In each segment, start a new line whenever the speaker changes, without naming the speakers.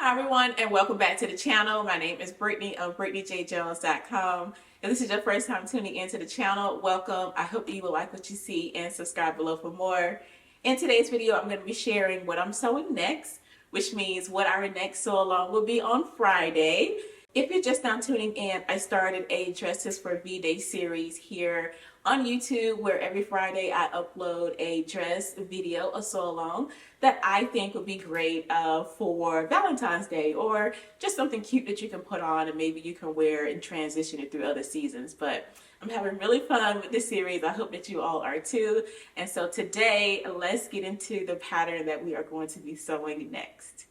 Hi everyone, and welcome back to the channel. My name is Brittany of BrittanyJJones.com. If this is your first time tuning into the channel, welcome. I hope that you will like what you see and subscribe below for more. In today's video, I'm going to be sharing what I'm sewing next, which means what our next sew along will be on Friday. If you're just now tuning in, I started a Dresses for V-Day series here on YouTube where every Friday I upload a dress video, a sew along that I think would be great for Valentine's Day, or just something cute that you can put on and maybe you can wear and transition it through other seasons. But I'm having really fun with this series. I hope that you all are too. And so today, let's get into the pattern that we are going to be sewing next.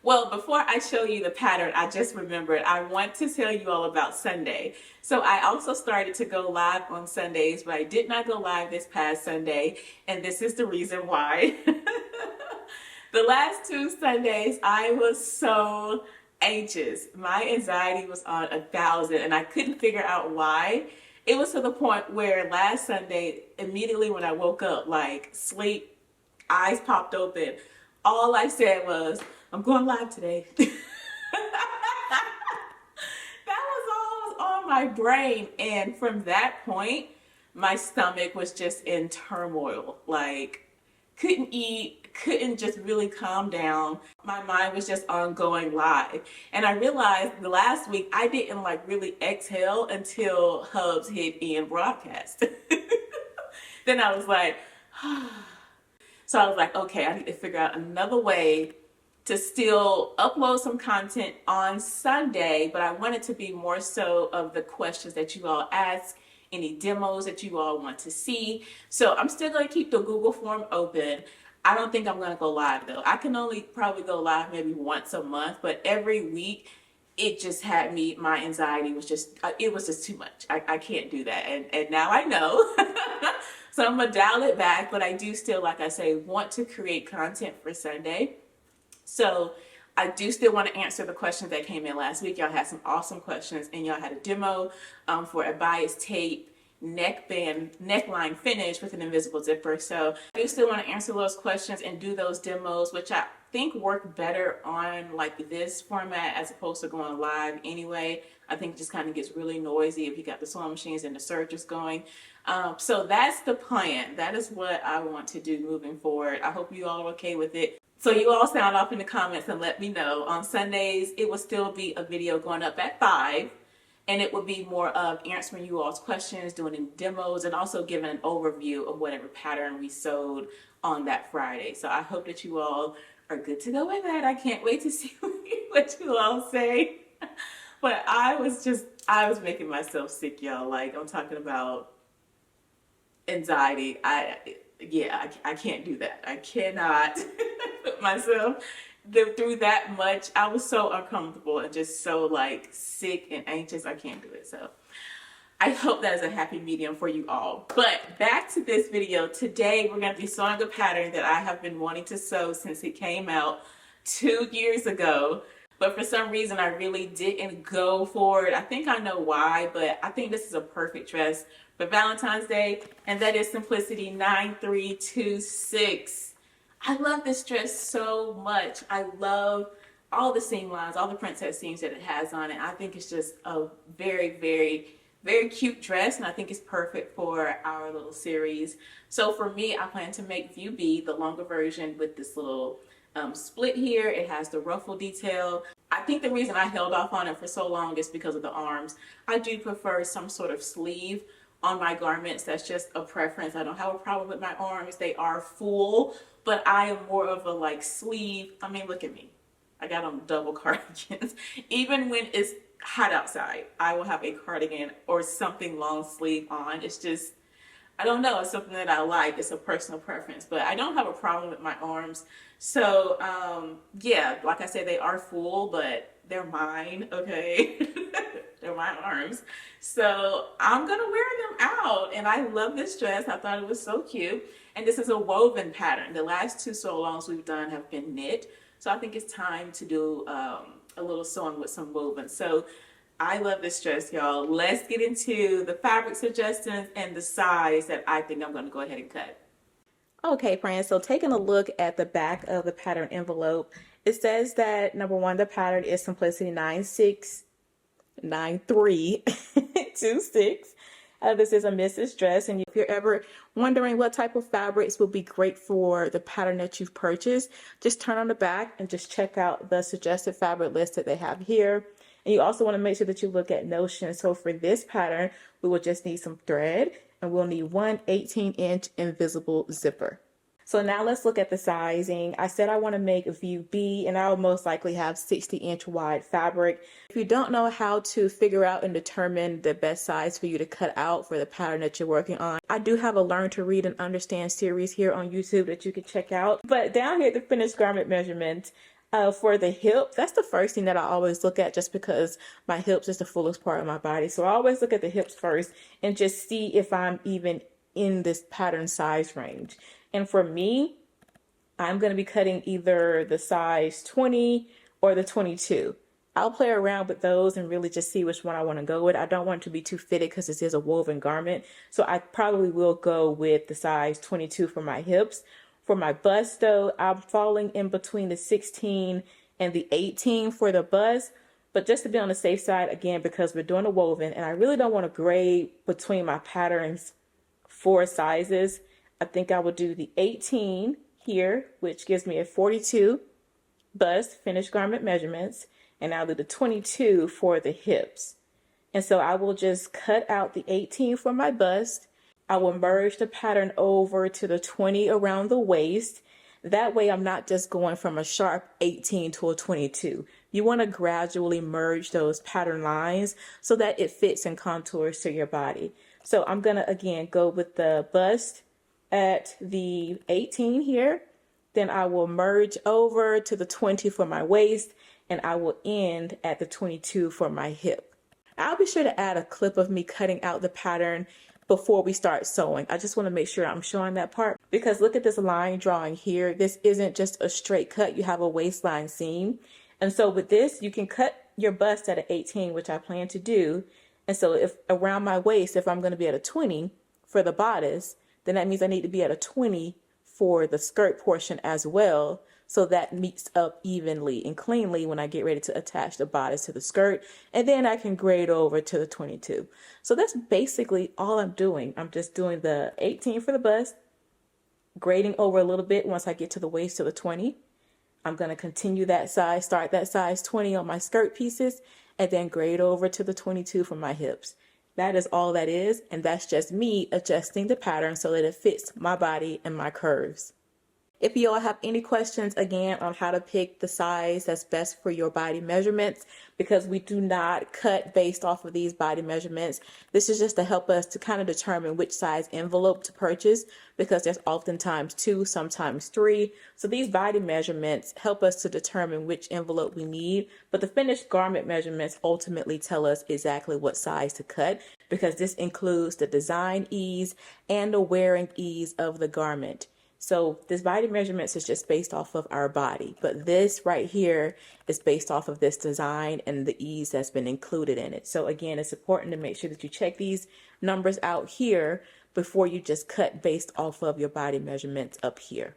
Well, before I show you the pattern, I just remembered I want to tell you all about Sunday. So I also started to go live on Sundays, but I did not go live this past Sunday, and this is the reason why. The last two Sundays, I was so anxious. My anxiety was on 1,000, and I couldn't figure out why. It was to the point where last Sunday, immediately when I woke up, like sleep, eyes popped open, all I said was, I'm going live today. That was all on my brain. And from that point, my stomach was just in turmoil. Like, couldn't eat, couldn't just really calm down. My mind was just on going live. And I realized the last week I didn't like really exhale until Hubs hit end broadcast. Then I was like, so I was like, okay, I need to figure out another way to still upload some content on Sunday, but I want it to be more so of the questions that you all ask, any demos that you all want to see. So I'm still going to keep the Google form open. I don't think I'm going to go live though. I can only probably go live maybe once a month, but every week it just had me, my anxiety was just, it was just too much. I can't do that. And now I know. So I'm going to dial it back, but I do still, like I say, want to create content for Sunday. So I do still want to answer the questions that came in last week. Y'all had some awesome questions, and y'all had a demo for a bias tape neckline finish with an invisible zipper. So I do still want to answer those questions and do those demos, which I think work better on like this format as opposed to going live anyway. I think it just kind of gets really noisy if you got the sewing machines and the sergers going. So that's the plan. That is what I want to do moving forward. I hope you all are okay with it. So you all sound off in the comments and let me know. On Sundays, it will still be a video going up at 5, and it will be more of answering you all's questions, doing demos, and also giving an overview of whatever pattern we sewed on that Friday. So I hope that you all are good to go with that. I can't wait to see what you all say. But I was making myself sick, y'all. Like, I'm talking about anxiety. I can't do that. I cannot put myself through that much. I was so uncomfortable and just so like sick and anxious. I can't do it. So I hope that is a happy medium for you all. But back to this video. Today we're going to be sewing a pattern that I have been wanting to sew since it came out 2 years ago. But for some reason I really didn't go for it. I think I know why, but I think this is a perfect dress for Valentine's Day, and that is Simplicity 9326. I love this dress so much. I love all the seam lines, all the princess seams that it has on it. I think it's just a very, very, very cute dress, and I think it's perfect for our little series. So for me, I plan to make View B, the longer version, with this little split here. It has the ruffle detail. I think the reason I held off on it for so long is because of the arms. I do prefer some sort of sleeve on my garments. That's just a preference. I don't have a problem with my arms. They are full, but I am more of a like sleeve. I mean, look at me. I got on double cardigans. Even when it's hot outside, I will have a cardigan or something long sleeve on. It's just, I don't know, it's something that I like. It's a personal preference, but I don't have a problem with my arms. So yeah, like I said, they are full, but they're mine, okay? They're my arms. So I'm gonna wear them out, and I love this dress. I thought it was so cute. And this is a woven pattern. The last two sew-alongs we've done have been knit. So I think it's time to do a little sewing with some woven. So I love this dress, y'all. Let's get into the fabric suggestions and the size that I think I'm going to go ahead and cut. Okay, friends, so taking a look at the back of the pattern envelope,
It says that number one, the pattern is Simplicity 969326. This is a missus dress, and if you're ever wondering what type of fabrics will be great for the pattern that you've purchased, just turn on the back and just check out the suggested fabric list that they have here. And you also want to make sure that you look at notion. So for this pattern, we will just need some thread, and we'll need one 18-inch invisible zipper. So now let's look at the sizing. I said I want to make view B, and I will most likely have 60-inch wide fabric. If you don't know how to figure out and determine the best size for you to cut out for the pattern that you're working on, I do have a Learn to Read and Understand series here on YouTube that you can check out. But down here, the finished garment measurements, for the hip, that's the first thing that I always look at, just because my hips is the fullest part of my body. So I always look at the hips first and just see if I'm even in this pattern size range. And for me, I'm going to be cutting either the size 20 or the 22. I'll play around with those and really just see which one I want to go with. I don't want it to be too fitted because this is a woven garment. So I probably will go with the size 22 for my hips. For my bust though, I'm falling in between the 16 and the 18 for the bust. But just to be on the safe side, again, because we're doing a woven and I really don't want to grade between my patterns for sizes, I think I will do the 18 here, which gives me a 42 bust, finished garment measurements, and I'll do the 22 for the hips. And so I will just cut out the 18 for my bust. I will merge the pattern over to the 20 around the waist. That way I'm not just going from a sharp 18 to a 22. You want to gradually merge those pattern lines so that it fits and contours to your body. So I'm going to, again, go with the bust at the 18 here. Then I will merge over to the 20 for my waist, and I will end at the 22 for my hip. I'll be sure to add a clip of me cutting out the pattern before we start sewing. I just want to make sure I'm showing that part, because look at this line drawing here. This isn't just a straight cut. You have a waistline seam. And so with this, you can cut your bust at an 18, which I plan to do. And so if around my waist, if I'm going to be at a 20 for the bodice, then that means I need to be at a 20 for the skirt portion as well, so that meets up evenly and cleanly when I get ready to attach the bodice to the skirt, and then I can grade over to the 22. So that's basically all I'm doing. I'm just doing the 18 for the bust, grading over a little bit once I get to the waist to the 20. I'm going to continue that size, start that size 20 on my skirt pieces, and then grade over to the 22 for my hips. That is all that is, and that's just me adjusting the pattern so that it fits my body and my curves. If you all have any questions, again, on how to pick the size that's best for your body measurements, because we do not cut based off of these body measurements. This is just to help us to kind of determine which size envelope to purchase, because there's oftentimes 2, sometimes 3. So these body measurements help us to determine which envelope we need, but the finished garment measurements ultimately tell us exactly what size to cut, because this includes the design ease and the wearing ease of the garment. So this body measurements is just based off of our body, but this right here is based off of this design and the ease that's been included in it. So again, it's important to make sure that you check these numbers out here before you just cut based off of your body measurements up here.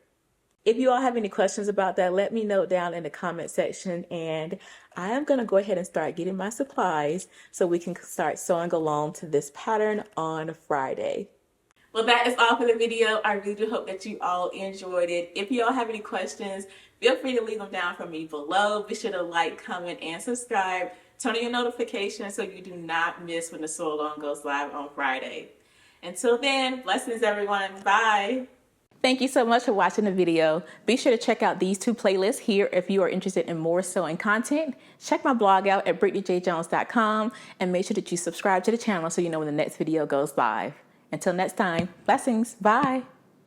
If you all have any questions about that, let me know down in the comment section, and I am going to go ahead and start getting my supplies so we can start sewing along to this pattern on Friday.
Well, that is all for the video. I really do hope that you all enjoyed it. If you all have any questions, feel free to leave them down for me below. Be sure to like, comment, and subscribe. Turn on your notifications so you do not miss when the Sew Along goes live on Friday. Until then, blessings everyone. Bye.
Thank you so much for watching the video. Be sure to check out these 2 playlists here if you are interested in more sewing content. Check my blog out at brittanyjjones.com, and make sure that you subscribe to the channel so you know when the next video goes live. Until next time, blessings. Bye.